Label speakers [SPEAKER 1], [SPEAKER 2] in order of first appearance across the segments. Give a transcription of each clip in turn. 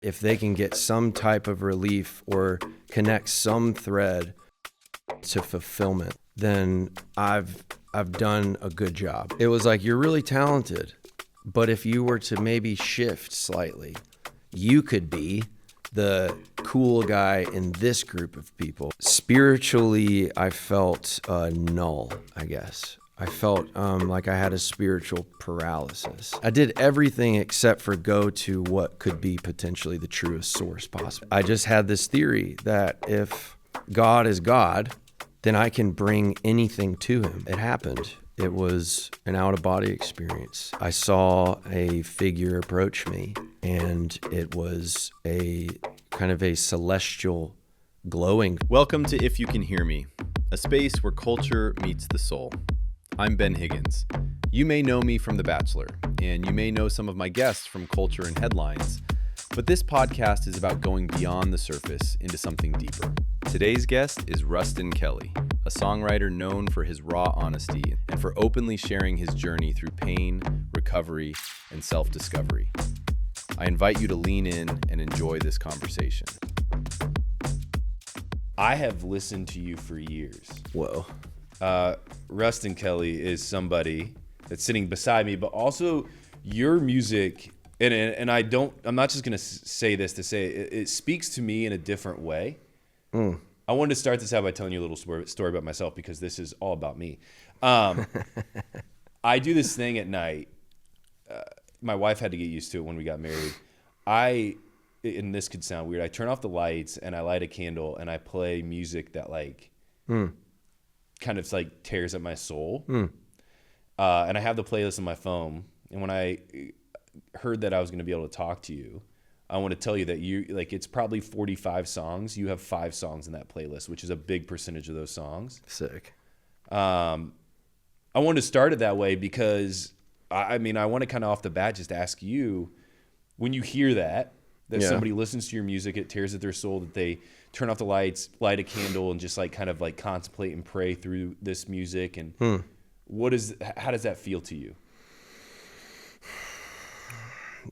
[SPEAKER 1] If they can get some type of relief or connect some thread to fulfillment, then I've done a good job. It was like, you're really talented, but if you were to maybe shift slightly, you could be the cool guy in this group of people. Spiritually, I felt null, I guess. I felt like I had a spiritual paralysis. I did everything except for go to what could be potentially the truest source possible. I just had this theory that if God is God, then I can bring anything to him. It happened. It was an out-of-body experience. I saw a figure approach me, and it was a kind of a celestial glowing.
[SPEAKER 2] Welcome to If You Can Hear Me, a space where culture meets the soul. I'm Ben Higgins. You may know me from The Bachelor, and you may know some of my guests from Culture and Headlines, but this podcast is about going beyond the surface into something deeper. Today's guest is Ruston Kelly, a songwriter known for his raw honesty and for openly sharing his journey through pain, recovery, and self-discovery. I invite you to lean in and enjoy this conversation. I have listened to you for years.
[SPEAKER 1] Whoa.
[SPEAKER 2] Ruston Kelly is somebody that's sitting beside me, but also your music, and I'm not just going to say this to say it speaks to me in a different way. I wanted to start this out by telling you a little story about myself because this is all about me. I do this thing at night. My wife had to get used to it when we got married. And this could sound weird, I turn off the lights and I light a candle and I play music that kind of like tears at my soul. And I have the playlist on my phone. And when I heard that I was going to be able to talk to you, I want to tell you that it's probably 45 songs. You have 5 songs in that playlist, which is a big percentage of those songs.
[SPEAKER 1] Sick.
[SPEAKER 2] I wanted to start it that way because I want to kind of off the bat just ask you, when you hear that somebody listens to your music, it tears at their soul, that they turn off the lights, light a candle, and just kind of contemplate and pray through this music. And how does that feel to you?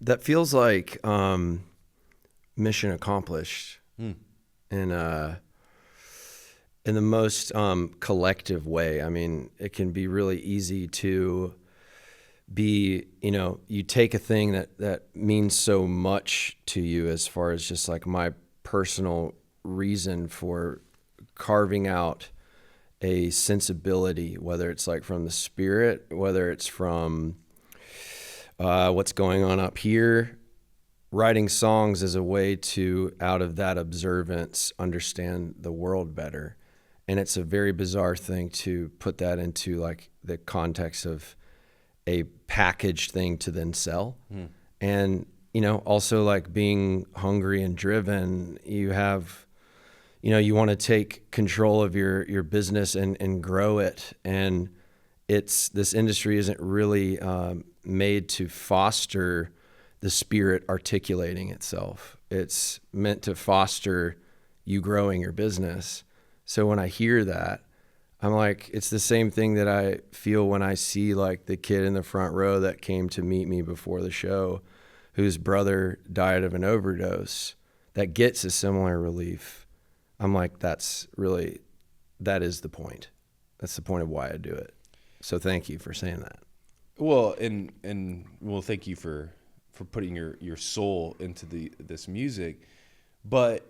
[SPEAKER 1] That feels like mission accomplished in the most collective way. I mean, it can be really easy to be, you take a thing that means so much to you as far as just my personal reason for carving out a sensibility, whether it's from the spirit, whether it's from what's going on up here. Writing songs is a way to, out of that observance, understand the world better. And it's a very bizarre thing to put that into the context of a packaged thing to then sell. And, also being hungry and driven, you have, you want to take control of your business and grow it. And this industry isn't really made to foster the spirit articulating itself. It's meant to foster you growing your business. So when I hear that, I'm it's the same thing that I feel when I see the kid in the front row that came to meet me before the show, whose brother died of an overdose, that gets a similar relief. I'm that is the point. That's the point of why I do it. So thank you for saying that.
[SPEAKER 2] Well, and thank you for putting your soul into this music, but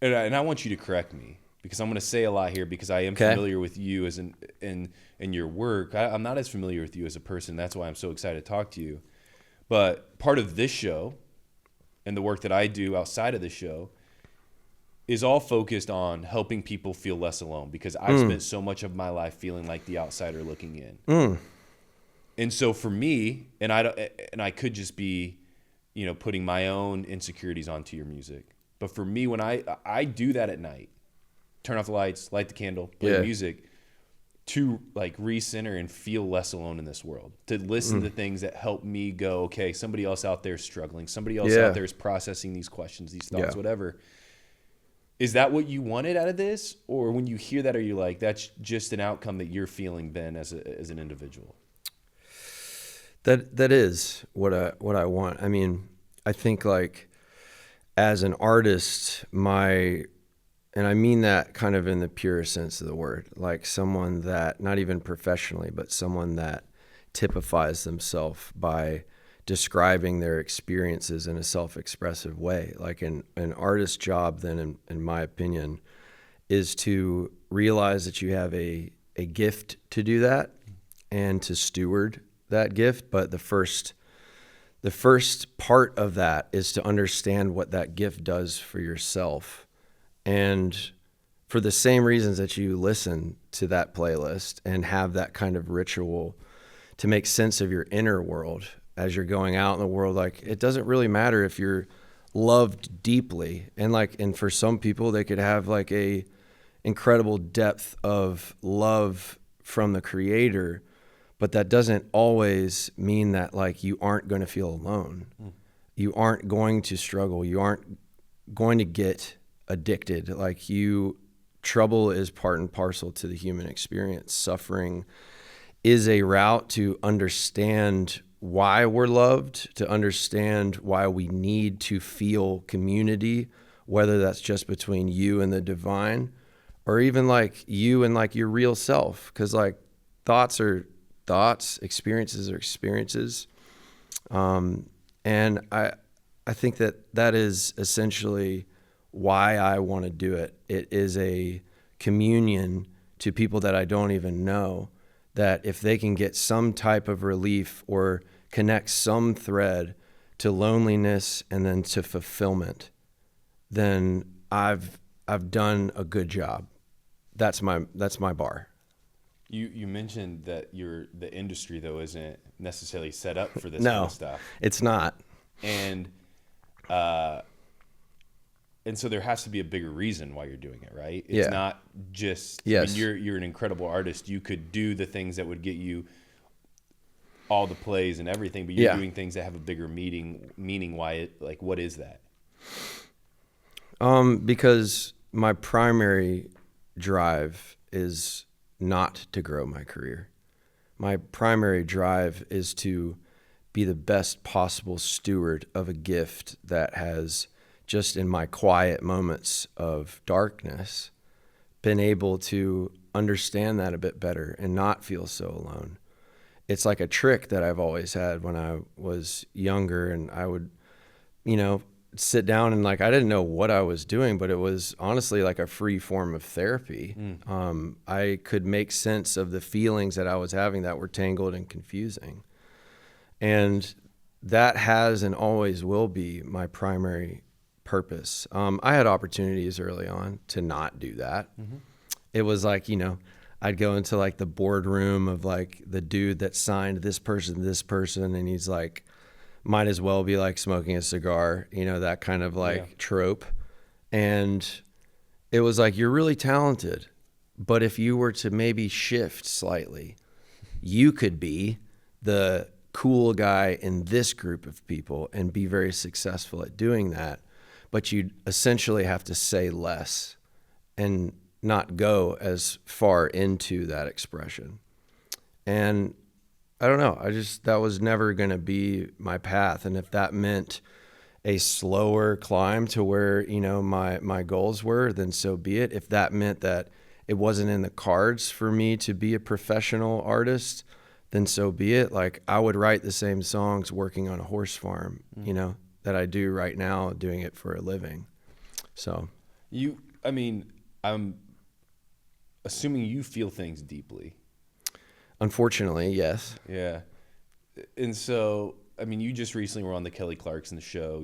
[SPEAKER 2] and I want you to correct me because I'm going to say a lot here because I am familiar with you as in your work. I'm not as familiar with you as a person. That's why I'm so excited to talk to you. But part of this show and the work that I do outside of the show is all focused on helping people feel less alone because I've spent so much of my life feeling like the outsider looking in. And so for me, and I could just be, putting my own insecurities onto your music. But for me, when I do that at night, turn off the lights, light the candle, play music, to recenter and feel less alone in this world, to listen to things that help me go, okay, somebody else out there is struggling. Somebody else out there is processing these questions, these thoughts, whatever. Is that what you wanted out of this? Or when you hear that, are you that's just an outcome that you're feeling, Ben, as an individual?
[SPEAKER 1] That is what I want. I mean, I think as an artist, and I mean that kind of in the purest sense of the word, like someone that, not even professionally, but someone that typifies themselves by describing their experiences in a self-expressive way. Like an artist's job then, in my opinion, is to realize that you have a gift to do that and to steward that gift. But the first part of that is to understand what that gift does for yourself. And for the same reasons that you listen to that playlist and have that kind of ritual to make sense of your inner world as you're going out in the world, like it doesn't really matter if you're loved deeply. And for some people, they could have like a incredible depth of love from the creator, but that doesn't always mean that like you aren't going to feel alone. You aren't going to struggle. You aren't going to get addicted. Like trouble is part and parcel to the human experience. Suffering is a route to understand why we're loved, to understand why we need to feel community, whether that's just between you and the divine, or even like you and like your real self. Because like thoughts are thoughts, experiences are experiences. And I think that is essentially why I want to do it. It is a communion to people that I don't even know, that if they can get some type of relief or connect some thread to loneliness and then to fulfillment, then I've done a good job. That's my bar.
[SPEAKER 2] You mentioned that the industry though isn't necessarily set up for this
[SPEAKER 1] No,
[SPEAKER 2] kind of stuff.
[SPEAKER 1] It's not.
[SPEAKER 2] And so there has to be a bigger reason why you're doing it, right? It's not just,
[SPEAKER 1] yes.
[SPEAKER 2] I mean, you're an incredible artist. You could do the things that would get you all the plays and everything, but you're doing things that have a bigger meaning. Why what is that?
[SPEAKER 1] Because my primary drive is not to grow my career. My primary drive is to be the best possible steward of a gift that has, just in my quiet moments of darkness, been able to understand that a bit better and not feel so alone. It's like a trick that I've always had when I was younger, and I would, sit down and like I didn't know what I was doing, but it was honestly like a free form of therapy. I could make sense of the feelings that I was having that were tangled and confusing. And that has and always will be my primary purpose. I had opportunities early on to not do that. Mm-hmm. It was like, I'd go into like the boardroom of like the dude that signed this person, and he's like, might as well be like smoking a cigar, that kind of like trope. And it was like, you're really talented, but if you were to maybe shift slightly, you could be the cool guy in this group of people and be very successful at doing that. But you'd essentially have to say less and not go as far into that expression. And I don't know, that was never going to be my path. And if that meant a slower climb to where, my goals were, then so be it. If that meant that it wasn't in the cards for me to be a professional artist, then so be it. Like I would write the same songs working on a horse farm, that I do right now, doing it for a living. So
[SPEAKER 2] I'm assuming you feel things deeply.
[SPEAKER 1] Unfortunately, yes.
[SPEAKER 2] Yeah. And so, you just recently were on the Kelly Clarkson show.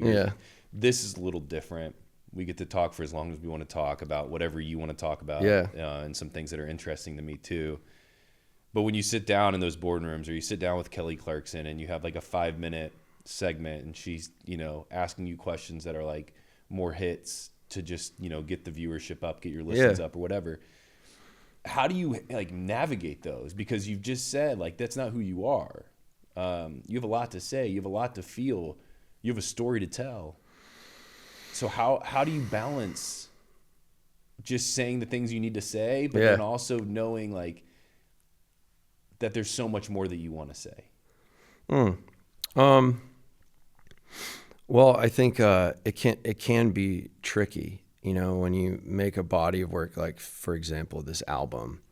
[SPEAKER 2] This is a little different. We get to talk for as long as we want to talk about whatever you want to talk about. And some things that are interesting to me too. But when you sit down in those boardrooms, or you sit down with Kelly Clarkson and you have like a 5-minute segment, and she's, asking you questions that are like more hits to just, get the viewership up, get your listens up or whatever. How do you like navigate those? Because you've just said like, that's not who you are. You have a lot to say, you have a lot to feel, you have a story to tell. So how do you balance just saying the things you need to say, but then also knowing like that there's so much more that you want to say?
[SPEAKER 1] Well, I think it can be tricky, when you make a body of work, like for example, this album.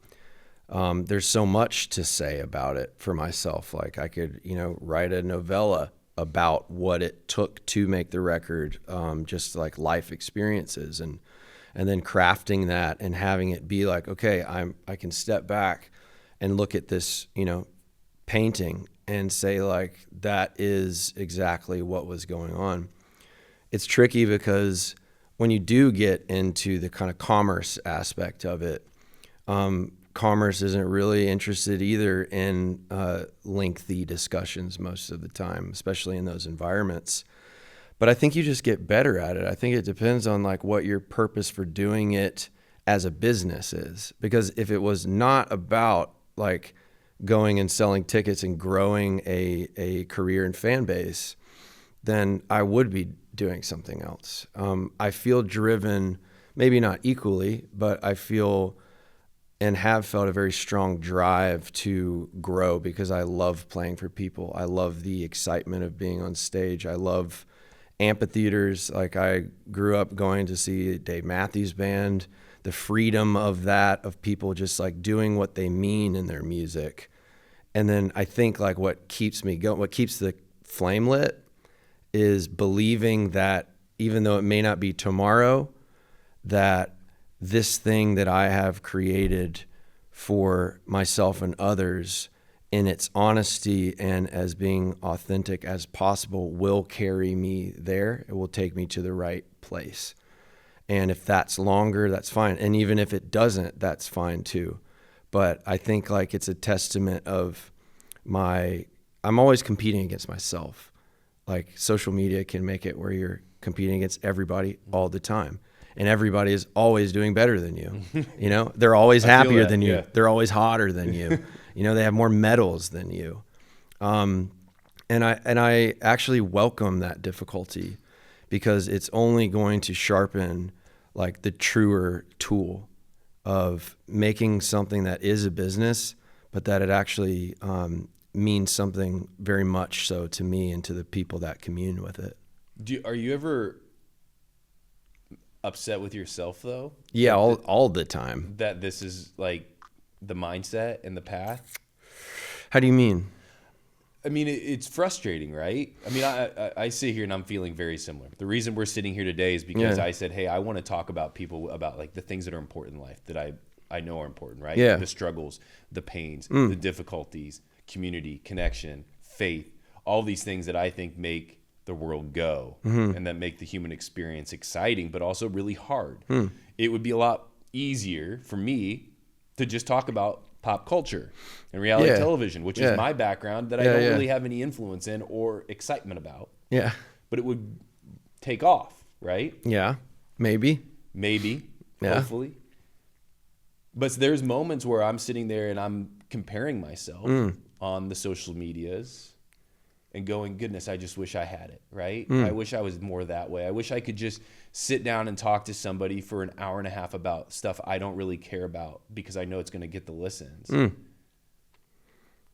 [SPEAKER 1] There's so much to say about it for myself. Like I could, write a novella about what it took to make the record, just like life experiences, and then crafting that and having it be like, okay, I can step back and look at this, painting and say like, that is exactly what was going on. It's tricky because when you do get into the kind of commerce aspect of it, commerce isn't really interested either in lengthy discussions most of the time, especially in those environments. But I think you just get better at it. I think it depends on like what your purpose for doing it as a business is. Because if it was not about like going and selling tickets and growing a career and fan base, then I would be doing something else. I feel driven, maybe not equally, but I feel and have felt a very strong drive to grow because I love playing for people. I love the excitement of being on stage. I love amphitheaters. Like I grew up going to see Dave Matthews Band, the freedom of that, of people just like doing what they mean in their music. And then I think like what keeps me going, what keeps the flame lit is believing that even though it may not be tomorrow, that this thing that I have created for myself and others in its honesty and as being authentic as possible will carry me there. It will take me to the right place. And if that's longer, that's fine. And even if it doesn't, that's fine too. But I think like it's a testament of I'm always competing against myself. Like social media can make it where you're competing against everybody all the time. And everybody is always doing better than you. They're always happier than you.
[SPEAKER 2] Yeah.
[SPEAKER 1] They're always hotter than you. They have more medals than you. And I actually welcome that difficulty because it's only going to sharpen like the truer tool of making something that is a business, but that it actually means something very much so to me and to the people that commune with it.
[SPEAKER 2] Are you ever upset with yourself though?
[SPEAKER 1] Yeah, all the time.
[SPEAKER 2] That this is like the mindset and the path?
[SPEAKER 1] How do you mean?
[SPEAKER 2] I mean, it's frustrating, right? I mean, I sit here and I'm feeling very similar. The reason we're sitting here today is because I said, hey, I want to talk about people, about like the things that are important in life that I know are important, right?
[SPEAKER 1] Yeah.
[SPEAKER 2] The struggles, the pains, the difficulties, community, connection, faith, all these things that I think make the world go and that make the human experience exciting, but also really hard. It would be a lot easier for me to just talk about pop culture and reality television, which is my background that I don't really have any influence in or excitement about.
[SPEAKER 1] Yeah.
[SPEAKER 2] But it would take off, right?
[SPEAKER 1] Yeah. Maybe.
[SPEAKER 2] Hopefully. But there's moments where I'm sitting there and I'm comparing myself on the social medias and going, goodness, I just wish I had it, right? I wish I was more that way. I wish I could just sit down and talk to somebody for an hour and a half about stuff I don't really care about because I know it's going to get the listens.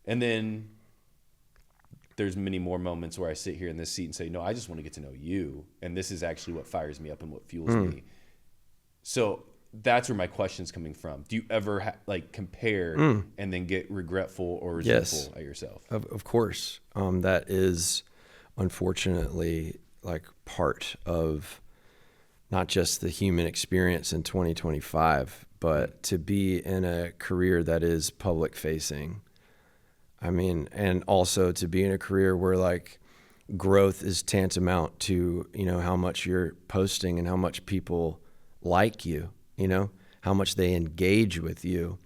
[SPEAKER 2] And then there's many more moments where I sit here in this seat and say, no, I just want to get to know you. And this is actually what fires me up and what fuels me. So that's where my question's coming from. Do you ever compare and then get regretful or resentful at yourself?
[SPEAKER 1] Of course. That is unfortunately like part of not just the human experience in 2025, but to be in a career that is public facing. I mean, and also to be in a career where like growth is tantamount to, how much you're posting and how much people like you. How much they engage with you.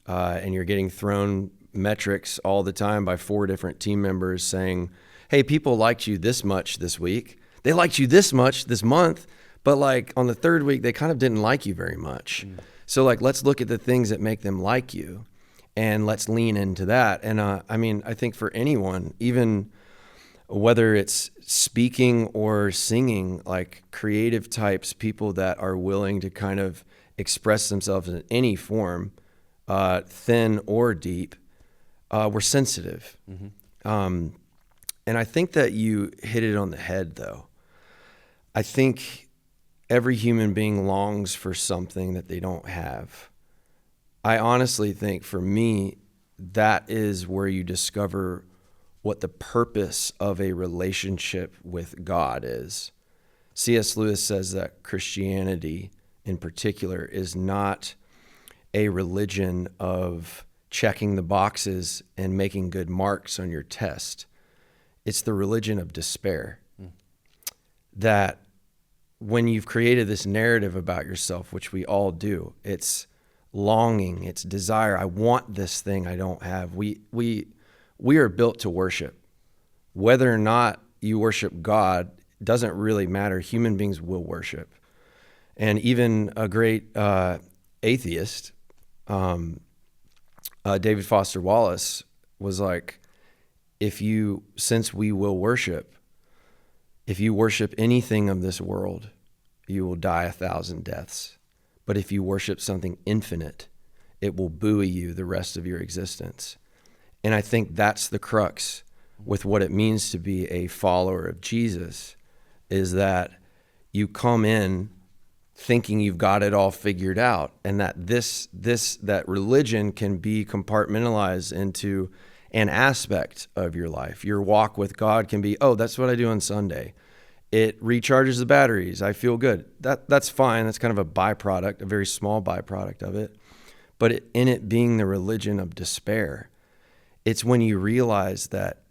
[SPEAKER 1] And you're getting thrown metrics all the time by 4 different team members saying, hey, people liked you this much this week. They liked you this much this month, but like on the 3rd week, they kind of didn't like you very much. So like, let's look at the things that make them like you and let's lean into that. And I think for anyone, even whether it's speaking or singing, like creative types, people that are willing to kind of express themselves in any form, thin or deep, we're sensitive. And I think that you hit it on the head though. I think every human being longs for something that they don't have. I honestly think for me, that is where you discover what the purpose of a relationship with God is. C.S. Lewis says that Christianity in particular is not a religion of checking the boxes and making good marks on your test. It's the religion of despair. That when you've created this narrative about yourself, which we all do, it's longing, it's desire. I want this thing I don't have. We are built to worship. Whether or not you worship God doesn't really matter. Human beings will worship. And even a great atheist, David Foster Wallace, was like, since we will worship, if you worship anything of this world, you will die 1,000 deaths. But if you worship something infinite, it will buoy you the rest of your existence. And I think that's the crux with what it means to be a follower of Jesus, is that you come in thinking you've got it all figured out, and that that religion can be compartmentalized into an aspect of your life. Your walk with God can be, oh, that's what I do on Sunday. It recharges the batteries. I feel good. That's fine. That's kind of a byproduct, a very small byproduct of it. But in it being the religion of despair, it's when you realize that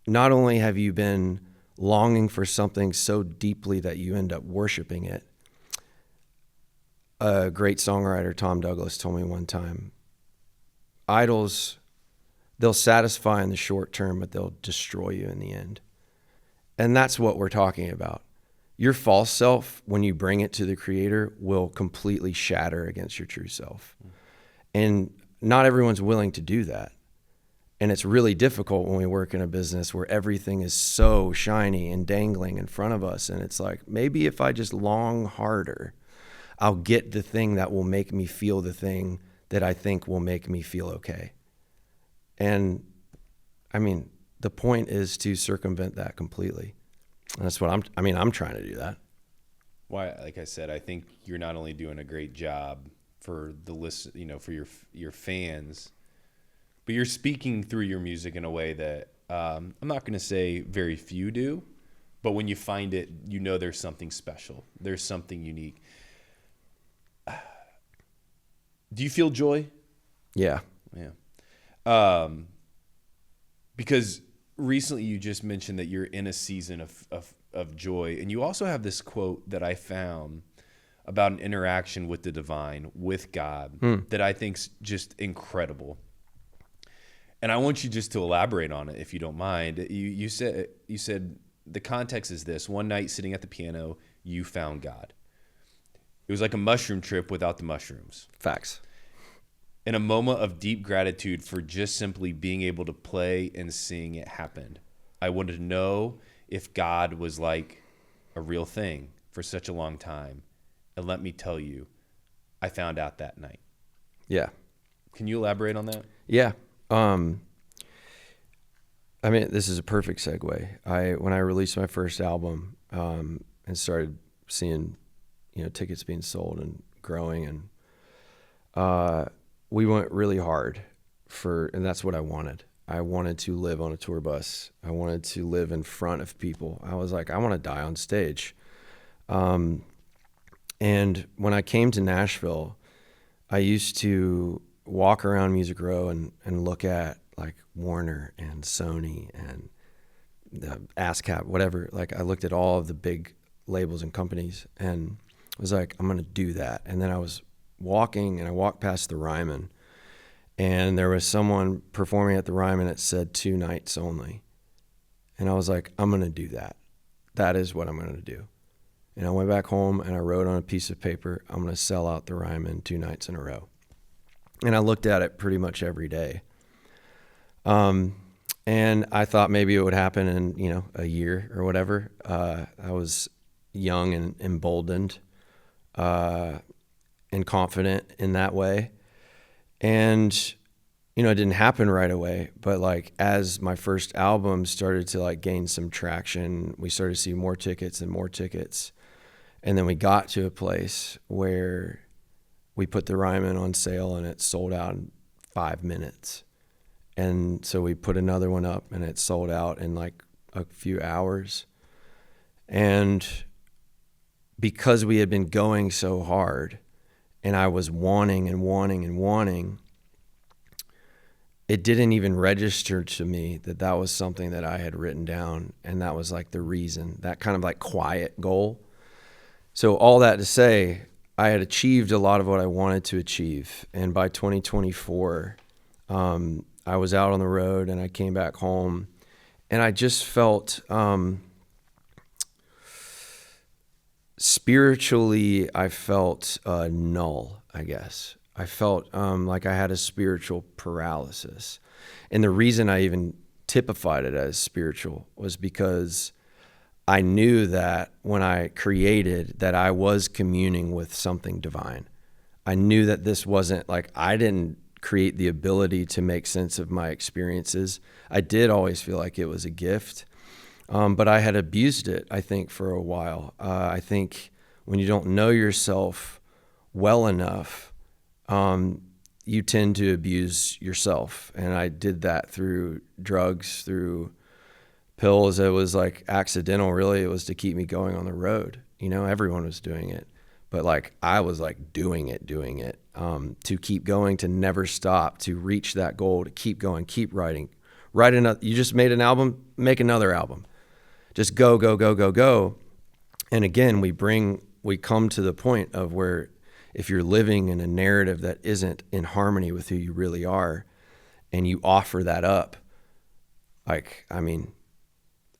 [SPEAKER 1] not only have you been longing for something so deeply that you end up worshiping it. A great songwriter, Tom Douglas, told me one time, idols, they'll satisfy in the short term, but they'll destroy you in the end. And that's what we're talking about. Your false self, when you bring it to the Creator, will completely shatter against your true self. And not everyone's willing to do that. And it's really difficult when we work in a business where everything is so shiny and dangling in front of us. And it's like, maybe if I just long harder, I'll get the thing that will make me feel the thing that I think will make me feel okay. And I mean, the point is to circumvent that completely. And that's what I'm trying to do that.
[SPEAKER 2] Why, like I said, I think you're not only doing a great job for the list, for your fans, but you're speaking through your music in a way that I'm not going to say very few do, but when you find it, there's something special. There's something unique. Do you feel joy?
[SPEAKER 1] Yeah.
[SPEAKER 2] Yeah. Because recently you just mentioned that you're in a season of joy, and you also have this quote that I found about an interaction with the divine, with God, that I think's just incredible. And I want you just to elaborate on it, if you don't mind. You said the context is this: one night sitting at the piano, you found God. It was like a mushroom trip without the mushrooms.
[SPEAKER 1] Facts.
[SPEAKER 2] In a moment of deep gratitude for just simply being able to play and sing, it happened. I wanted to know if God was like a real thing for such a long time. And let me tell you, I found out that night.
[SPEAKER 1] Yeah.
[SPEAKER 2] Can you elaborate on that?
[SPEAKER 1] Yeah. This is a perfect segue. When I released my first album, and started seeing, tickets being sold and growing, and we went really hard and that's what I wanted. I wanted to live on a tour bus. I wanted to live in front of people. I was like, I want to die on stage. And when I came to Nashville, I used to walk around Music Row and look at like Warner and Sony and ASCAP, whatever. Like I looked at all of the big labels and companies and was like, I'm going to do that. And then I was walking and I walked past the Ryman, and there was someone performing at the Ryman that said 2 nights only. And I was like, I'm going to do that. That is what I'm going to do. And I went back home and I wrote on a piece of paper, I'm going to sell out the Ryman 2 nights in a row. And I looked at it pretty much every day. And I thought maybe it would happen in, a year or whatever. I was young and emboldened, and confident in that way. And, it didn't happen right away, but like as my first album started to like gain some traction, we started to see more tickets and more tickets. And then we got to a place where we put the Ryman on sale and it sold out in 5 minutes. And so we put another one up and it sold out in like a few hours. And because we had been going so hard and I was wanting and wanting and wanting, it didn't even register to me that that was something that I had written down. And that was like the reason, that kind of like quiet goal. So all that to say, I had achieved a lot of what I wanted to achieve. And by 2024, I was out on the road and I came back home and I just felt, spiritually, I felt null, I guess. I felt like I had a spiritual paralysis. And the reason I even typified it as spiritual was because I knew that when I created that I was communing with something divine. I knew that this wasn't like, I didn't create the ability to make sense of my experiences. I did always feel like it was a gift, but I had abused it, I think, for a while. I think when you don't know yourself well enough, you tend to abuse yourself. And I did that through drugs, through pills. It was like accidental, really. It was to keep me going on the road. You know, everyone was doing it, but like I was like doing it, to keep going, to never stop, to reach that goal, to keep going, keep writing. You just made an album, make another album. Just go, go, go, go, go. And again, we come to the point of where if you're living in a narrative that isn't in harmony with who you really are, and you offer that up, like, I mean,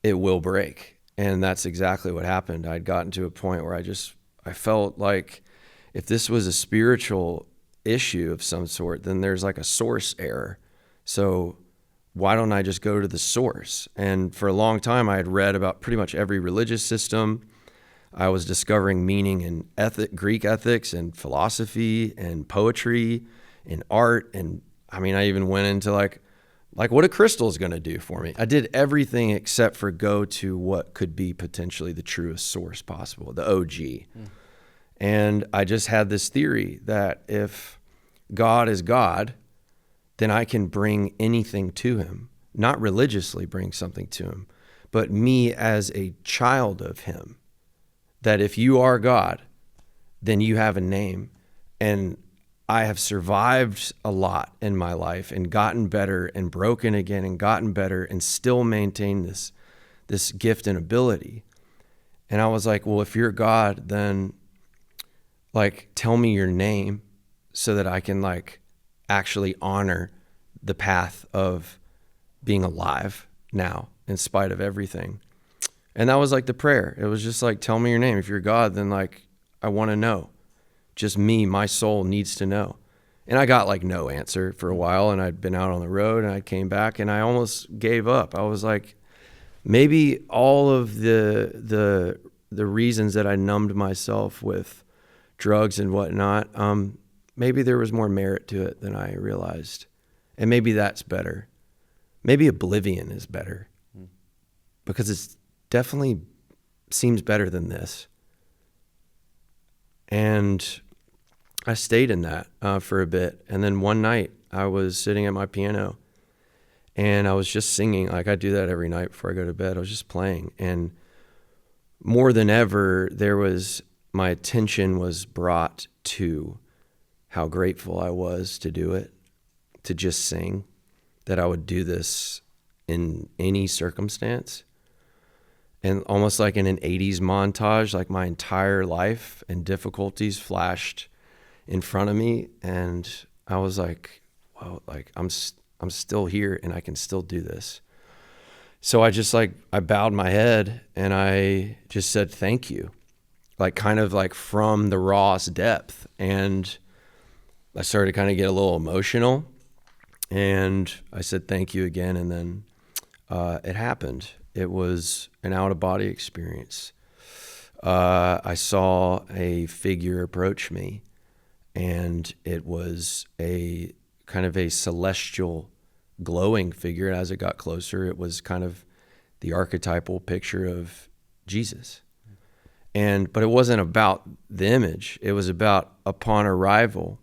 [SPEAKER 1] it will break. And that's exactly what happened. I'd gotten to a point where I felt like if this was a spiritual issue of some sort, then there's like a source error. So why don't I just go to the source? And for a long time, I had read about pretty much every religious system. I was discovering meaning in Greek ethics and philosophy and poetry and art. And I mean, I even went into like what a crystal is going to do for me. I did everything except for go to what could be potentially the truest source possible, the OG. And I just had this theory that if God is God, then I can bring anything to him, not religiously bring something to him, but me as a child of him. That if you are God, then you have a name. And I have survived a lot in my life and gotten better and broken again and gotten better and still maintain this gift and ability. And I was like, well, if you're God, then like tell me your name so that I can like actually honor the path of being alive now in spite of everything. And that was like the prayer. It was just like, tell me your name. If you're God, then like, I want to know. Just me, my soul needs to know. And I got like no answer for a while, and I'd been out on the road and I came back and I almost gave up. I was like, maybe all of the reasons that I numbed myself with drugs and whatnot, maybe there was more merit to it than I realized. And maybe that's better. Maybe oblivion is better because it's definitely seems better than this. And I stayed in that for a bit. And then one night I was sitting at my piano and I was just singing. Like I do that every night before I go to bed. I was just playing. And more than ever, my attention was brought to how grateful I was to do it, to just sing, that I would do this in any circumstance. And almost like in an 80s montage, like my entire life and difficulties flashed in front of me. And I was like, wow, like I'm still here and I can still do this. So I bowed my head and I just said, thank you. Like kind of like from the rawest depth. And I started to kind of get a little emotional and I said, thank you again. And then it happened. It was an out-of-body experience. I saw a figure approach me, and it was a kind of a celestial, glowing figure. As it got closer, it was kind of the archetypal picture of Jesus. But it wasn't about the image. It was about, upon arrival,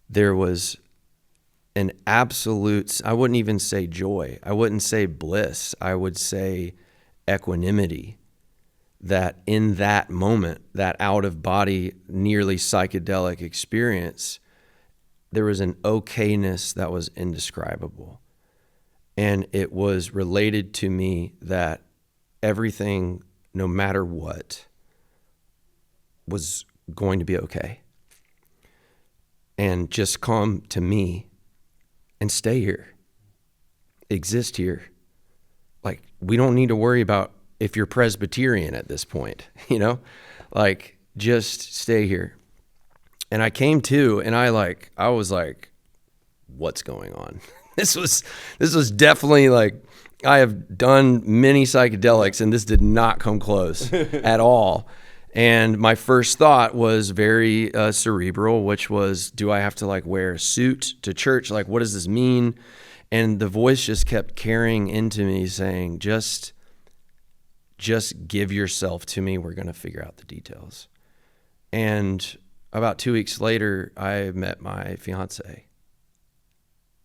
[SPEAKER 1] there was an absolute, I wouldn't even say joy. I wouldn't say bliss. I would say equanimity. That in that moment, that out of body, nearly psychedelic experience, there was an okayness that was indescribable. And it was related to me that everything, no matter what, was going to be okay. And just come to me and stay here, exist here. Like, we don't need to worry about if you're Presbyterian at this point, like, just stay here. And I came to, and I was like, what's going on? This was definitely like, I have done many psychedelics and this did not come close at all. And my first thought was very cerebral, which was, do I have to like wear a suit to church? Like, what does this mean? And the voice just kept carrying into me saying, just give yourself to me. We're going to figure out the details. And about 2 weeks later, I met my fiance.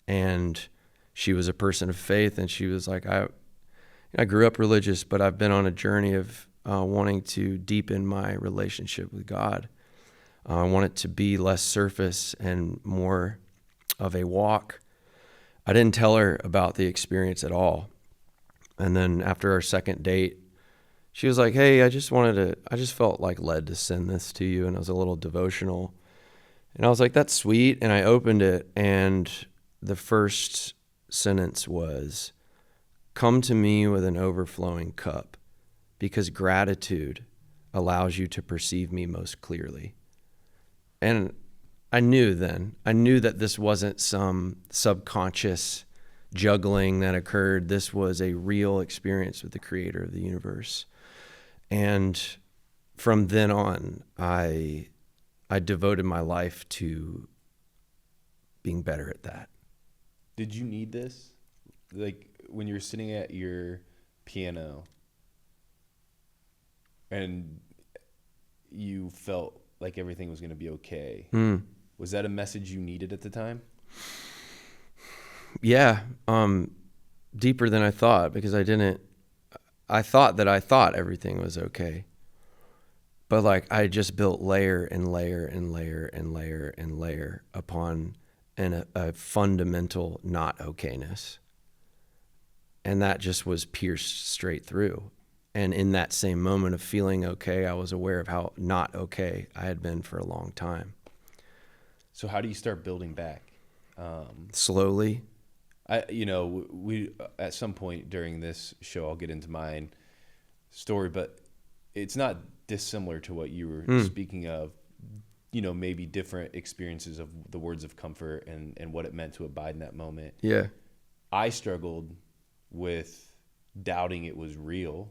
[SPEAKER 1] And she was a person of faith. And she was like, I grew up religious, but I've been on a journey of wanting to deepen my relationship with God. I want it to be less surface and more of a walk. I didn't tell her about the experience at all. And then after our second date, she was like, hey, I just felt like led to send this to you. And it was a little devotional. And I was like, that's sweet. And I opened it, and the first sentence was, come to me with an overflowing cup, because gratitude allows you to perceive me most clearly. And I knew that this wasn't some subconscious juggling that occurred. This was a real experience with the creator of the universe. And from then on, I devoted my life to being better at that.
[SPEAKER 2] Did you need this? Like, when you're sitting at your piano and you felt like everything was going to be okay, was that a message you needed at the time?
[SPEAKER 1] Yeah, deeper than I thought, because I thought everything was okay. But like, I just built layer and layer and layer and layer and layer upon a fundamental not okayness. And that just was pierced straight through. And in that same moment of feeling okay, I was aware of how not okay I had been for a long time.
[SPEAKER 2] So how do you start building back?
[SPEAKER 1] Slowly.
[SPEAKER 2] We at some point during this show, I'll get into my story, but it's not dissimilar to what you were speaking of. Maybe different experiences of the words of comfort and what it meant to abide in that moment.
[SPEAKER 1] Yeah.
[SPEAKER 2] I struggled with doubting it was real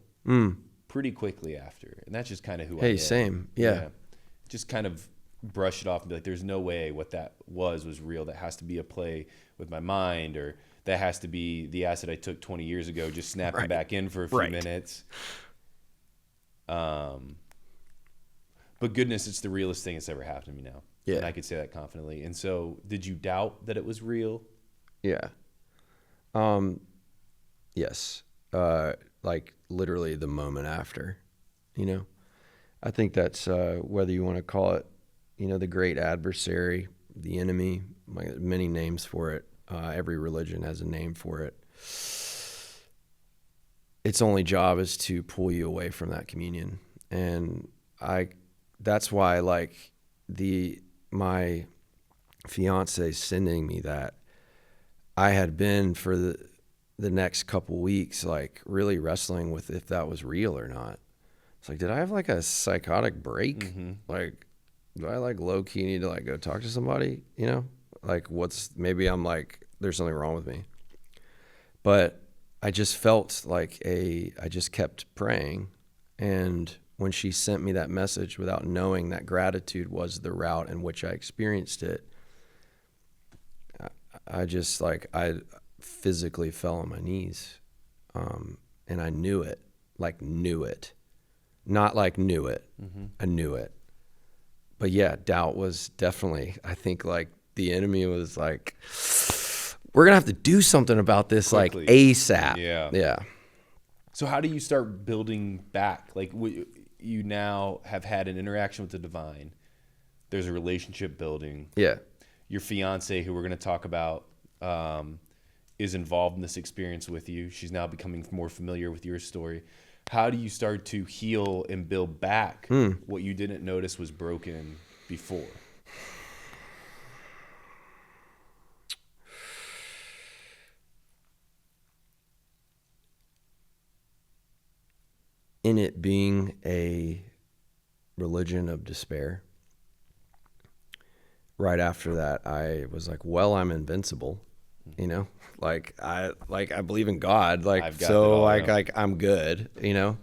[SPEAKER 2] pretty quickly after. And that's just kind of who I am.
[SPEAKER 1] Hey, same. Yeah.
[SPEAKER 2] Just kind of brush it off and be like, there's no way what that was real. That has to be a play with my mind, or that has to be the acid I took 20 years ago, just snapping back in for a few minutes. But goodness, it's the realest thing that's ever happened to me now. Yeah. And I could say that confidently. And so did you doubt that it was real?
[SPEAKER 1] Yeah. Yes. Like literally the moment after, I think that's, whether you want to call it, the great adversary, the enemy, like many names for it. Every religion has a name for it. Its only job is to pull you away from that communion. And that's why like my fiance sending me that, I had been for the next couple weeks, like really wrestling with if that was real or not. It's like, did I have like a psychotic break? Mm-hmm. Like, do I like low key need to like go talk to somebody? Like maybe I'm like, there's something wrong with me. But I just felt like I just kept praying. And when she sent me that message, without knowing that gratitude was the route in which I experienced it, I just I physically fell on my knees. And I knew it. not like knew it. I knew it. But yeah, doubt was definitely, I think like the enemy was like, we're going to have to do something about this
[SPEAKER 2] Quickly.
[SPEAKER 1] like ASAP.
[SPEAKER 2] Yeah.
[SPEAKER 1] Yeah.
[SPEAKER 2] So how do you start building back? Like you now have had an interaction with the divine. There's a relationship building.
[SPEAKER 1] Yeah.
[SPEAKER 2] Your fiance, who we're going to talk about, is involved in this experience with you. She's now becoming more familiar with your story. How do you start to heal and build back what you didn't notice was broken before?
[SPEAKER 1] In it being a religion of despair, right after that, I was like, well, I'm invincible, you know, I believe in God,
[SPEAKER 2] I've got it all, yeah.
[SPEAKER 1] like I'm good, you know.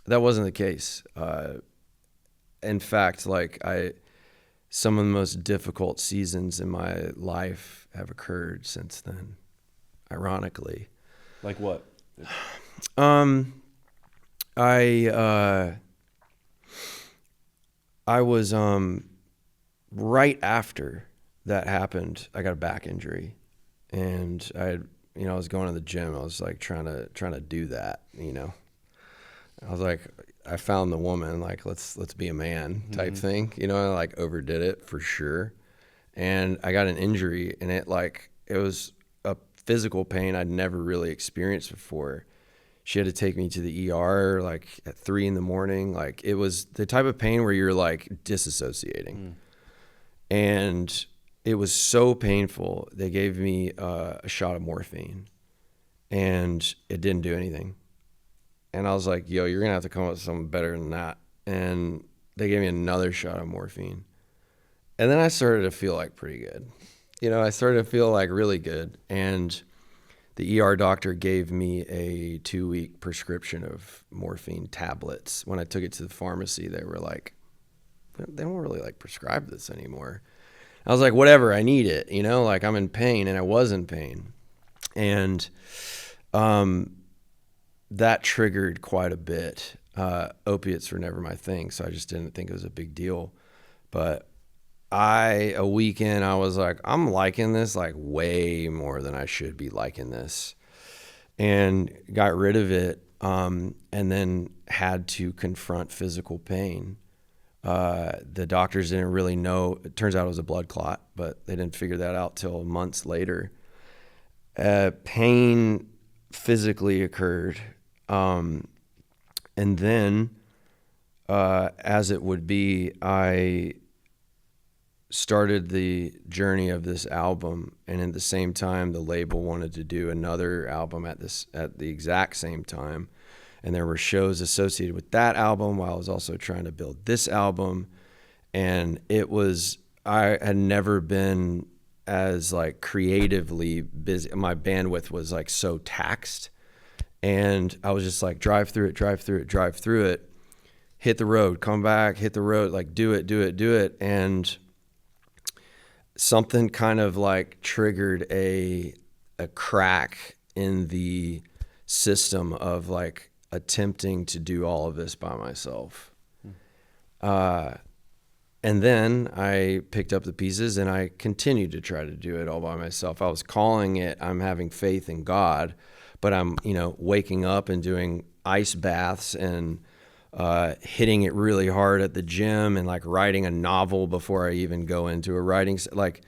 [SPEAKER 1] That wasn't the case. In fact, some of the most difficult seasons in my life have occurred since then, ironically.
[SPEAKER 2] Like what?
[SPEAKER 1] I was right after that happened, I got a back injury, and I was going to the gym. I was like trying to do that, you know. I was like, I found the woman, like let's be a man type thing, you know. I like overdid it for sure, and I got an injury, and it was a physical pain I'd never really experienced before. She had to take me to the ER like at 3 a.m. Like it was the type of pain where you're like disassociating. And it was so painful. They gave me a shot of morphine and it didn't do anything. And I was like, yo, you're going to have to come up with something better than that. And they gave me another shot of morphine. And then I started to feel like pretty good. You know, I started to feel like really good. And the ER doctor gave me a 2-week prescription of morphine tablets. When I took it to the pharmacy, they were like, they don't really like prescribe this anymore. I was like, whatever, I need it, you know, like I'm in pain, and I was in pain. And that triggered quite a bit. Opiates were never my thing, so I just didn't think it was a big deal. But a weekend, I was like, I'm liking this like way more than I should be liking this, and got rid of it. And then had to confront physical pain. The doctors didn't really know. It turns out it was a blood clot, but they didn't figure that out till months later. Pain physically occurred. And then, as it would be, I started the journey of this album, and at the same time the label wanted to do another album at the exact same time, and there were shows associated with that album while I was also trying to build this album. And I had never been as like creatively busy. My bandwidth was like so taxed, and I was just like drive through it, hit the road, come back, hit the road, like do it. And something kind of like triggered a crack in the system of like attempting to do all of this by myself. And then I picked up the pieces and I continued to try to do it all by myself. I was calling it, I'm having faith in God, but I'm, waking up and doing ice baths and hitting it really hard at the gym, and like writing a novel before I even go into a writing, like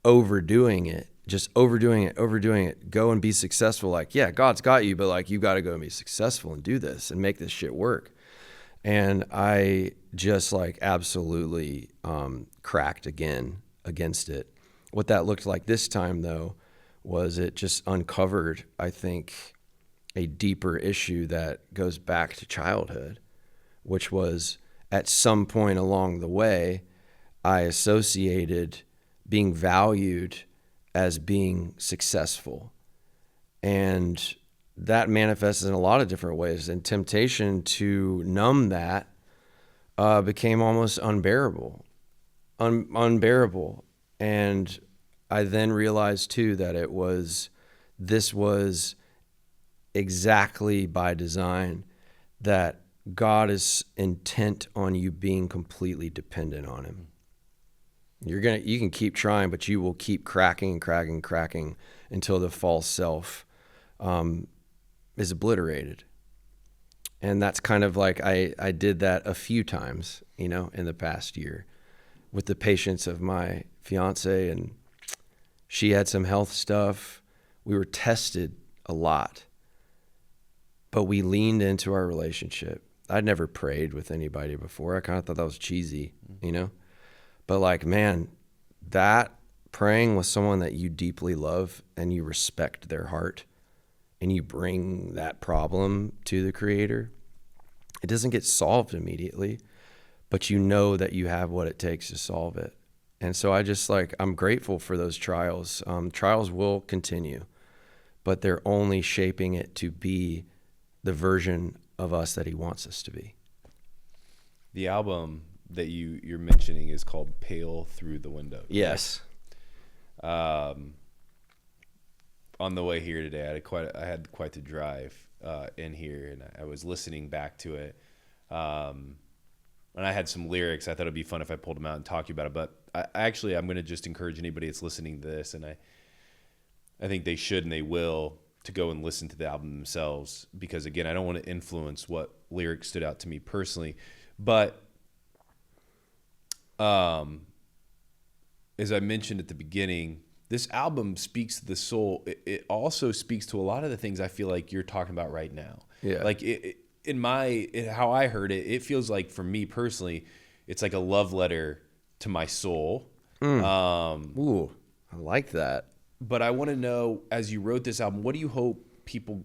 [SPEAKER 1] overdoing it, go and be successful. Like, yeah, God's got you, but like, you got to go and be successful and do this and make this shit work. And I just like absolutely cracked again against it. What that looked like this time though, was it just uncovered, I think, a deeper issue that goes back to childhood, which was at some point along the way, I associated being valued as being successful. And that manifests in a lot of different ways. And temptation to numb that became almost unbearable. Unbearable. And I then realized too that this was exactly by design, that God is intent on you being completely dependent on him. You can keep trying, but you will keep cracking and cracking and cracking until the false self is obliterated. And that's kind of like I did that a few times, in the past year with the patience of my fiance, and she had some health stuff. We were tested a lot, but we leaned into our relationship. I'd never prayed with anybody before. I kind of thought that was cheesy, But like, man, that praying with someone that you deeply love and you respect their heart and you bring that problem to the Creator, it doesn't get solved immediately, but you know that you have what it takes to solve it. And so I'm grateful for those trials. Trials will continue, but they're only shaping it to be the version of us that he wants us to be.
[SPEAKER 2] The album that you're mentioning is called Pale Through the Window.
[SPEAKER 1] Yes.
[SPEAKER 2] On the way here today, I had quite the drive in here, and I was listening back to it. And I had some lyrics. I thought it'd be fun if I pulled them out and talk to you about it. But I'm going to just encourage anybody that's listening to this, and I think they should and they will, to go and listen to the album themselves, because again, I don't want to influence what lyrics stood out to me personally, but as I mentioned at the beginning, this album speaks to the soul. It also speaks to a lot of the things I feel like you're talking about right now.
[SPEAKER 1] Yeah.
[SPEAKER 2] Like how I heard it, it feels like, for me personally, it's like a love letter to my soul.
[SPEAKER 1] Ooh, I like that.
[SPEAKER 2] But I want to know, as you wrote this album, what do you hope people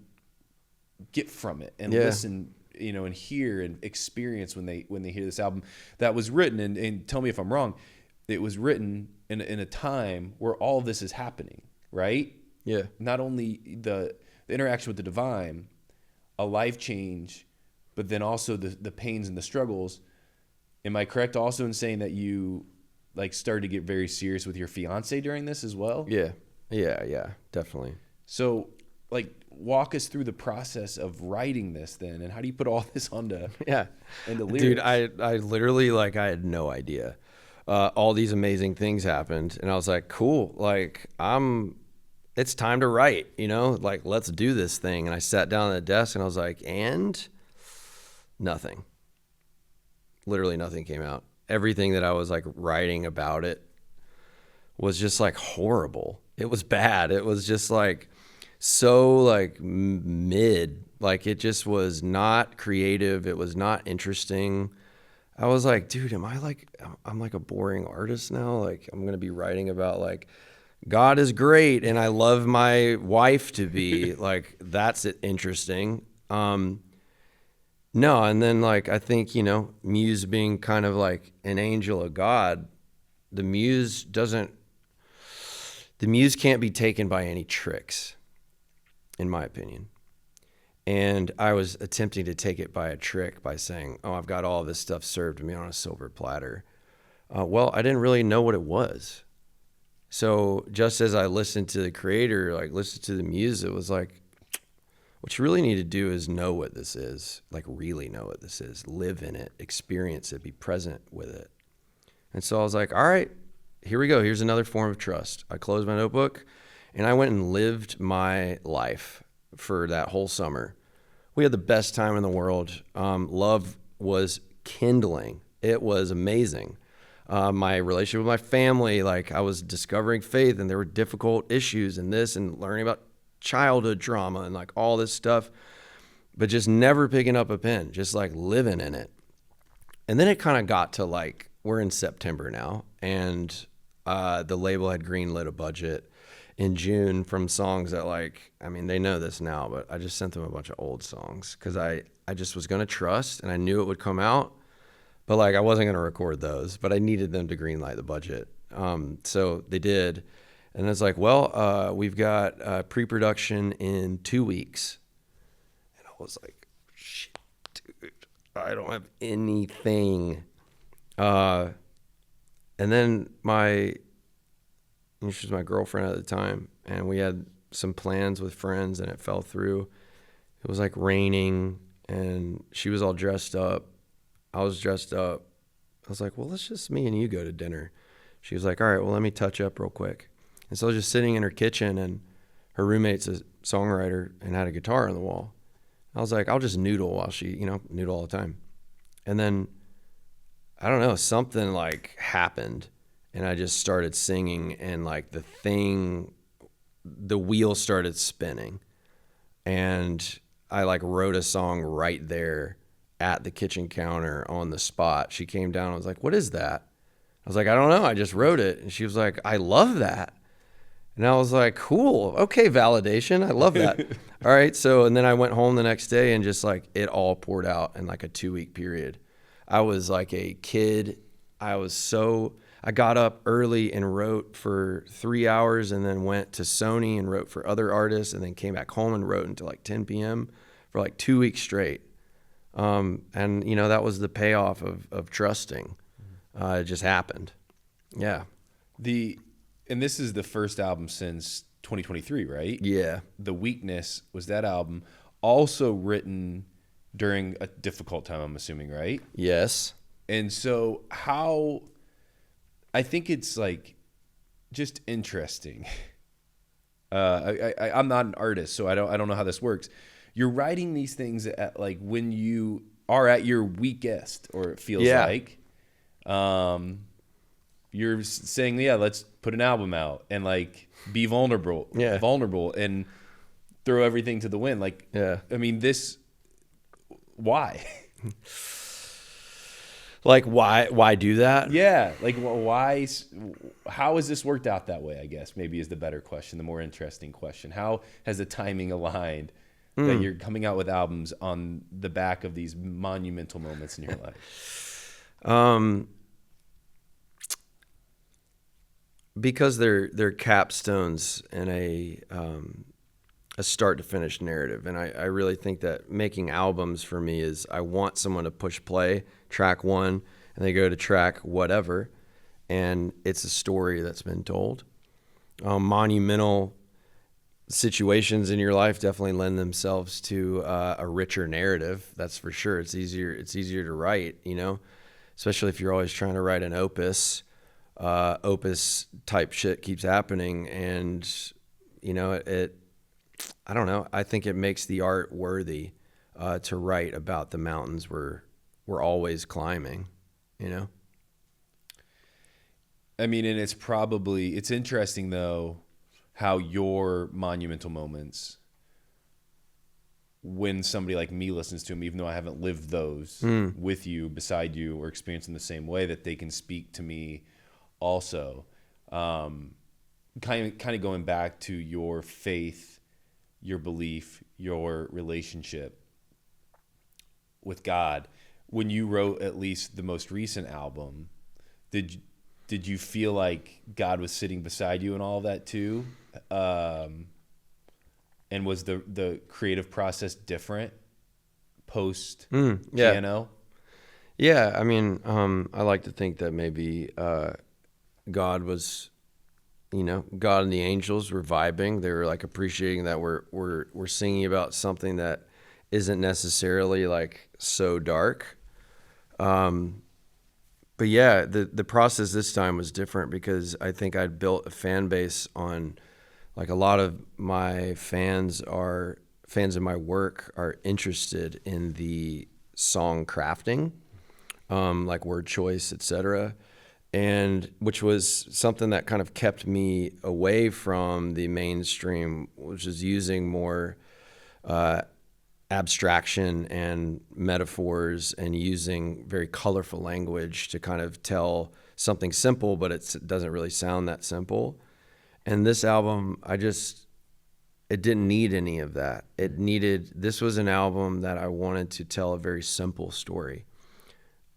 [SPEAKER 2] get from it and listen, and hear and experience when they hear this album that was written? And tell me if I'm wrong. It was written in a time where all this is happening, right?
[SPEAKER 1] Yeah.
[SPEAKER 2] Not only the interaction with the divine, a life change, but then also the pains and the struggles. Am I correct also in saying that you started to get very serious with your fiance during this as well?
[SPEAKER 1] Yeah, definitely.
[SPEAKER 2] So walk us through the process of writing this then, and how do you put all this into lyrics?
[SPEAKER 1] Dude, I literally, I had no idea. All these amazing things happened, and I was like, cool, it's time to write, let's do this thing. And I sat down at the desk and I was like, and nothing. Literally nothing came out. Everything that I was writing about it was just horrible. It was bad. It was just so mid. It just was not creative. It was not interesting. I was like, dude, I'm a boring artist now. I'm going to be writing about God is great and I love my wife to be that's interesting. No. And then I think, Muse being kind of an angel of God, the Muse can't be taken by any tricks, in my opinion. And I was attempting to take it by a trick by saying, oh, I've got all this stuff served to me on a silver platter. Well, I didn't really know what it was. So just as I listened to the Creator, listened to the Muse, it was what you really need to do is know what this is, really know what this is, live in it, experience it, be present with it. And so I was like, all right, here we go. Here's another form of trust. I closed my notebook and I went and lived my life for that whole summer. We had the best time in the world. Love was kindling. It was amazing. My relationship with my family, I was discovering faith, and there were difficult issues in this and learning about childhood trauma and all this stuff, but just never picking up a pen, just living in it. And then it kind of got to we're in September now, and the label had greenlit a budget in June from songs that they know this now, but I just sent them a bunch of old songs because I just was going to trust, and I knew it would come out, but I wasn't going to record those, but I needed them to greenlight the budget. So they did. And it's we've got pre-production in 2 weeks. And I was like, shit, dude, I don't have anything. And then she was my girlfriend at the time, and we had some plans with friends, and it fell through. It was raining, and she was all dressed up. I was dressed up. I was like, well, let's just me and you go to dinner. She was like, all right, well, let me touch up real quick. And so I was just sitting in her kitchen, and her roommate's a songwriter and had a guitar on the wall. I was like, I'll just noodle while she, noodle all the time. And then, I don't know, something like happened, and I just started singing, and like the wheel started spinning, and I like wrote a song right there at the kitchen counter on the spot. She came down and was like, what is that? I was like, I don't know. I just wrote it. And she was like, I love that. And I was like, cool. Okay, validation. I love that. All right. So, and then I went home the next day, and just like it all poured out in like a 2-week period. I was like a kid. I got up early and wrote for 3 hours, and then went to Sony and wrote for other artists, and then came back home and wrote until like 10 p.m. for like 2 weeks straight. And that was the payoff of trusting. It just happened. Yeah.
[SPEAKER 2] And this is the first album since 2023, right?
[SPEAKER 1] Yeah.
[SPEAKER 2] The Weakness was that album, also written during a difficult time, I'm assuming, right?
[SPEAKER 1] Yes.
[SPEAKER 2] And so I think it's like just interesting. I'm not an artist, so I don't know how this works. You're writing these things at like when you are at your weakest, or it feels like. You're saying, let's put an album out and like be vulnerable and throw everything to the wind. Like, I mean, why?
[SPEAKER 1] Like, why do that?
[SPEAKER 2] Yeah. Like, why, how has this worked out that way? I guess maybe is the better question, the more interesting question. How has the timing aligned that you're coming out with albums on the back of these monumental moments in your life?
[SPEAKER 1] Because they're capstones in a start to finish narrative. And I really think that making albums for me is, I want someone to push play, track 1, and they go to track whatever, and it's a story that's been told. Monumental situations in your life definitely lend themselves to a richer narrative. That's for sure. It's easier to write, especially if you're always trying to write an opus. Opus type shit keeps happening, and I don't know. I think it makes the art worthy to write about the mountains we're always climbing.
[SPEAKER 2] I mean, and it's interesting though how your monumental moments, when somebody like me listens to them, even though I haven't lived those with you, beside you, or experienced in the same way, that they can speak to me also. Kind of going back to your faith, your belief, your relationship with God. When you wrote at least the most recent album, did you feel like God was sitting beside you in all of that too? And was the creative process different post piano?
[SPEAKER 1] Yeah, I mean, I like to think that maybe God was, God and the angels were vibing. They were like appreciating that we're singing about something that isn't necessarily like so dark. But yeah, the process this time was different, because I think I'd built a fan base on, like, a lot of my fans of my work are interested in the song crafting, like word choice, etc. And which was something that kind of kept me away from the mainstream, which is using more abstraction and metaphors and using very colorful language to kind of tell something simple, but it doesn't really sound that simple. And this album, it didn't need any of that. This was an album that I wanted to tell a very simple story.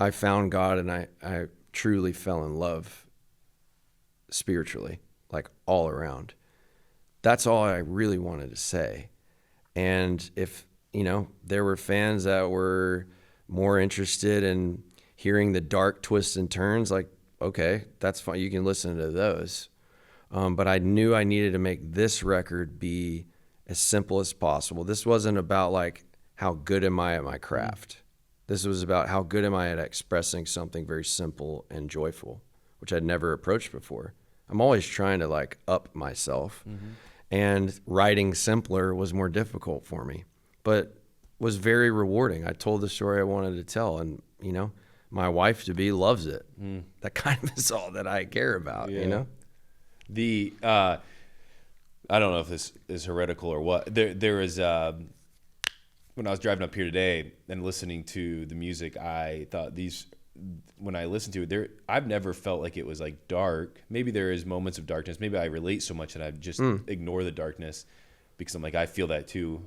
[SPEAKER 1] I found God, and I truly fell in love spiritually, like all around. That's all I really wanted to say. And if, there were fans that were more interested in hearing the dark twists and turns, like, okay, that's fine. You can listen to those. But I knew I needed to make this record be as simple as possible. This wasn't about like how good am I at my craft. This was about how good am I at expressing something very simple and joyful, which I'd never approached before. I'm always trying to like up myself, and writing simpler was more difficult for me, but was very rewarding. I told the story I wanted to tell, and you know, my wife to be loves it. That kind of is all that I care about, you know?
[SPEAKER 2] The I don't know if this is heretical or what. There is when I was driving up here today and listening to the music, I thought when I listened to it, I've never felt like it was like dark. Maybe there is moments of darkness. Maybe I relate so much that I just ignore the darkness because I'm like, I feel that too.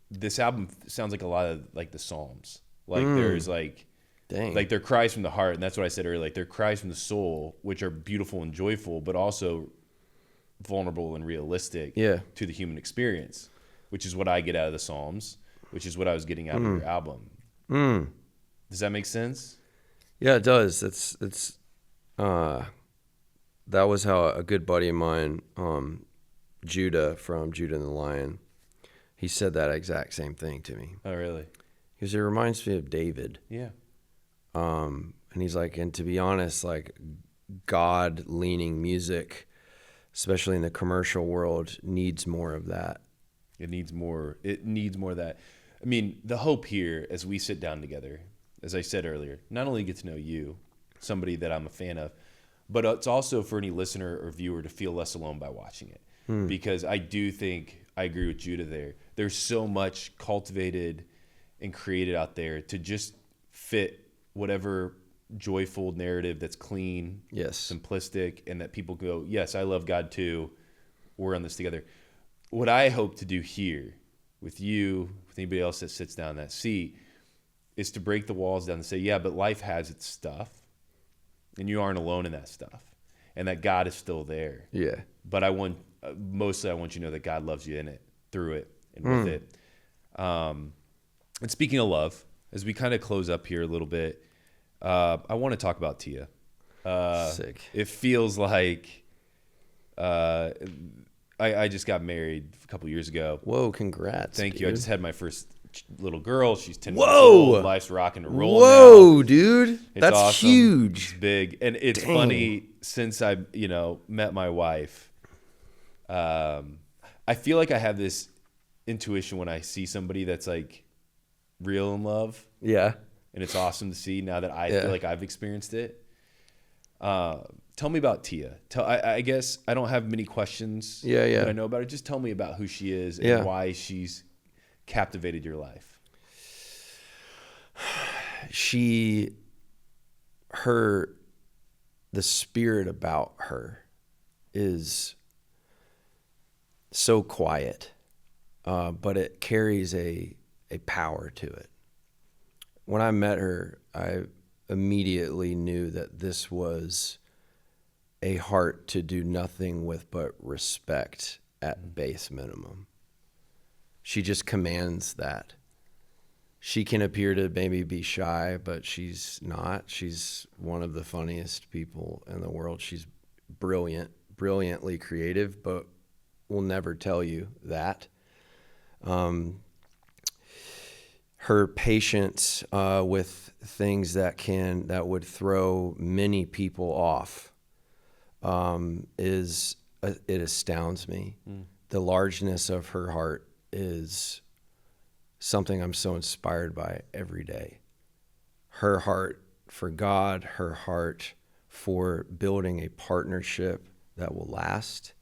[SPEAKER 2] This album sounds like a lot of like the Psalms. Like there's like,
[SPEAKER 1] Dang.
[SPEAKER 2] like they're cries from the heart. And that's what I said earlier. Like they're cries from the soul, which are beautiful and joyful, but also vulnerable and realistic to the human experience, which is what I get out of the Psalms, which is what I was getting out of your album. Does that make sense?
[SPEAKER 1] Yeah, it does. It's that was how a good buddy of mine, Judah from Judah and the Lion, he said that exact same thing to me.
[SPEAKER 2] Oh, really?
[SPEAKER 1] Because it reminds me of David.
[SPEAKER 2] Yeah.
[SPEAKER 1] And he's like, and to be honest, like God leaning music, especially in the commercial world, needs more of that.
[SPEAKER 2] It needs more of that. I mean, the hope here as we sit down together, as I said earlier, not only get to know you, somebody that I'm a fan of, but it's also for any listener or viewer to feel less alone by watching it. Because I do think, I agree with Judah there, there's so much cultivated and created out there to just fit whatever joyful narrative that's clean, simplistic, and that people go, yes, I love God too. We're on this together. What I hope to do here with you, with anybody else that sits down in that seat, is to break the walls down and say, yeah, but life has its stuff, and you aren't alone in that stuff, and that God is still there.
[SPEAKER 1] Yeah.
[SPEAKER 2] But I want you to know that God loves you in it, through it, and with it. And speaking of love, as we kind of close up here a little bit, I want to talk about Tia.
[SPEAKER 1] Sick.
[SPEAKER 2] It feels like I just got married a couple years ago.
[SPEAKER 1] Whoa, congrats.
[SPEAKER 2] Thank
[SPEAKER 1] dude.
[SPEAKER 2] you. I just had my first little girl. She's 10
[SPEAKER 1] Whoa.
[SPEAKER 2] months old. Life's rocking and rolling
[SPEAKER 1] Whoa,
[SPEAKER 2] now.
[SPEAKER 1] dude. That's
[SPEAKER 2] awesome.
[SPEAKER 1] huge.
[SPEAKER 2] It's big. And it's funny, since I met my wife, I feel like I have this intuition when I see somebody that's like real in love.
[SPEAKER 1] Yeah.
[SPEAKER 2] And it's awesome to see now that I feel like I've experienced it. Tell me about Tia. I guess I don't have many questions that I know about her. Just tell me about who she is and why she's captivated your life.
[SPEAKER 1] The spirit about her is so quiet, but it carries a power to it. When I met her, I immediately knew that this was a heart to do nothing with but respect at base minimum. She just commands that. She can appear to maybe be shy, but she's not. She's one of the funniest people in the world. She's brilliantly creative, but will never tell you that. Her patience with things that would throw many people off it astounds me. The largeness of her heart is something I'm so inspired by every day. Her heart for God, her heart for building a partnership that will last,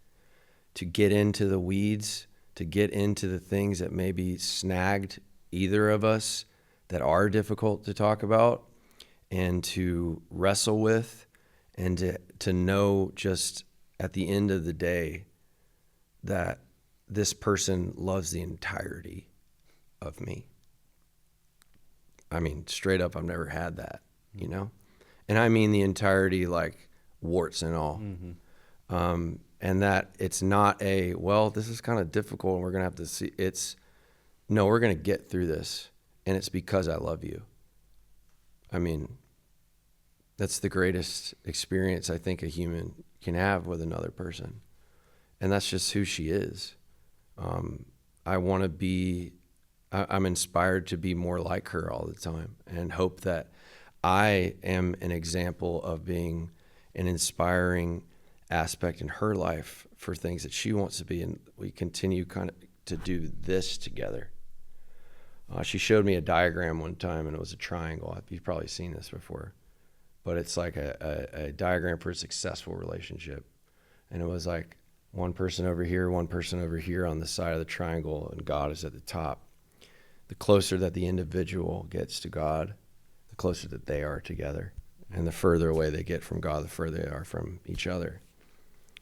[SPEAKER 1] to get into the weeds, to get into the things that maybe snagged either of us that are difficult to talk about, and to wrestle with, and to know just at the end of the day that this person loves the entirety of me. I mean, straight up, I've never had that, And I mean the entirety, like warts and all. And that it's not this is kind of difficult and we're going to have to see. No, we're going to get through this, and it's because I love you. I mean, that's the greatest experience I think a human can have with another person. And that's just who she is. I want to be I'm inspired to be more like her all the time, and hope that I am an example of being an inspiring aspect in her life for things that she wants to be, and we continue kind of to do this together. She showed me a diagram one time, and it was a triangle. You've probably seen this before, but it's like a diagram for a successful relationship. And it was like one person over here on the side of the triangle, and God is at the top. The closer that the individual gets to God, the closer that they are together. And the further away they get from God, the further they are from each other.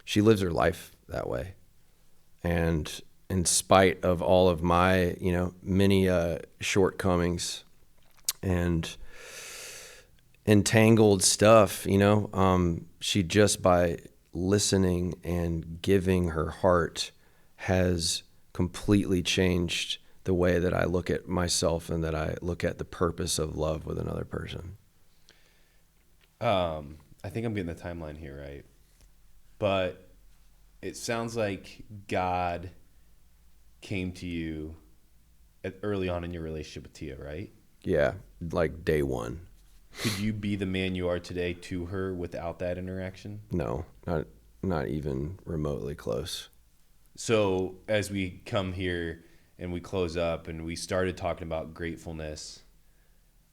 [SPEAKER 1] She lives her life that way. And in spite of all of my, many shortcomings and entangled stuff, she, just by listening and giving her heart, has completely changed the way that I look at myself and that I look at the purpose of love with another person.
[SPEAKER 2] I think I'm getting the timeline here right, but it sounds like God came to you early on in your relationship with Tia, right?
[SPEAKER 1] Yeah, like day one.
[SPEAKER 2] Could you be the man you are today to her without that interaction?
[SPEAKER 1] No, not even remotely close.
[SPEAKER 2] So as we come here and we close up and we started talking about gratefulness,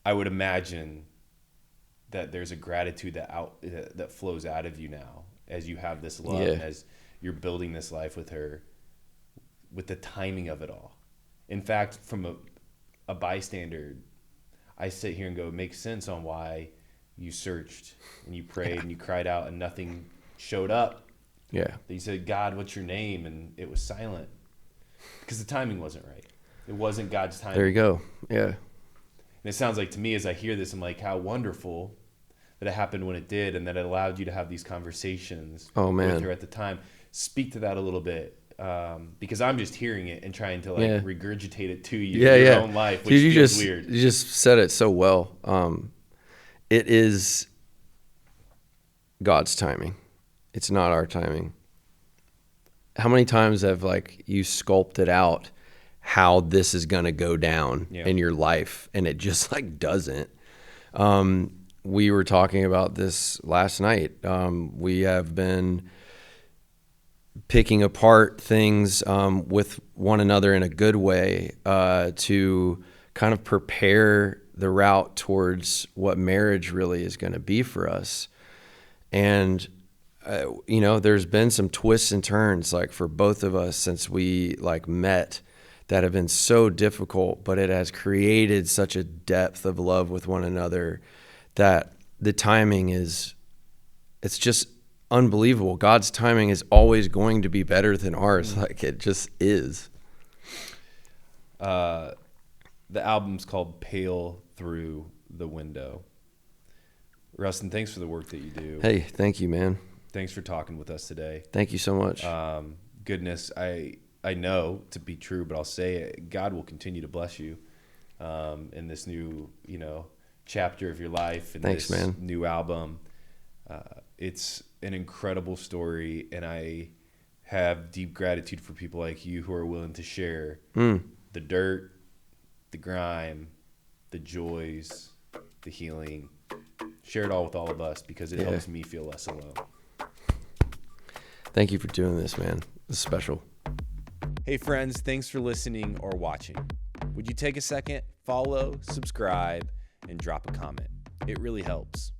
[SPEAKER 2] I would imagine that there's a gratitude that flows out of you now as you have this love, and as you're building this life with her, with the timing of it all. In fact, from a bystander, I sit here and go, it makes sense on why you searched and you prayed and you cried out and nothing showed up.
[SPEAKER 1] Yeah.
[SPEAKER 2] You said, God, what's your name? And it was silent because the timing wasn't right. It wasn't God's timing.
[SPEAKER 1] There you go. Yeah.
[SPEAKER 2] And it sounds like to me, as I hear this, I'm like, how wonderful that it happened when it did, and that it allowed you to have these conversations with her at the time. Speak to that a little bit, because I'm just hearing it and trying to regurgitate it to you in your own life, which feels weird.
[SPEAKER 1] You just said it so well. It is God's timing. It's not our timing. How many times have you sculpted out how this is going to go down in your life, and it just doesn't? We were talking about this last night. We have been picking apart things with one another in a good way to kind of prepare the route towards what marriage really is going to be for us. And there's been some twists and turns for both of us since we met that have been so difficult, but it has created such a depth of love with one another that the timing it's just unbelievable. God's timing is always going to be better than ours. It just is.
[SPEAKER 2] The album's called Pale Through the Window. Ruston, thanks for the work that you do.
[SPEAKER 1] Hey, thank you, man.
[SPEAKER 2] Thanks for talking with us today.
[SPEAKER 1] Thank you so much.
[SPEAKER 2] Goodness, I know to be true, but I'll say it, God will continue to bless you in this new, chapter of your life, and
[SPEAKER 1] thanks,
[SPEAKER 2] this
[SPEAKER 1] man.
[SPEAKER 2] New album. It's an incredible story, and I have deep gratitude for people like you who are willing to share the dirt, the grime, the joys, the healing. Share it all with all of us, because it helps me feel less alone.
[SPEAKER 1] Thank you for doing this, man. It's special.
[SPEAKER 2] Hey friends, thanks for listening or watching. Would you take a second, follow, subscribe, and drop a comment? It really helps.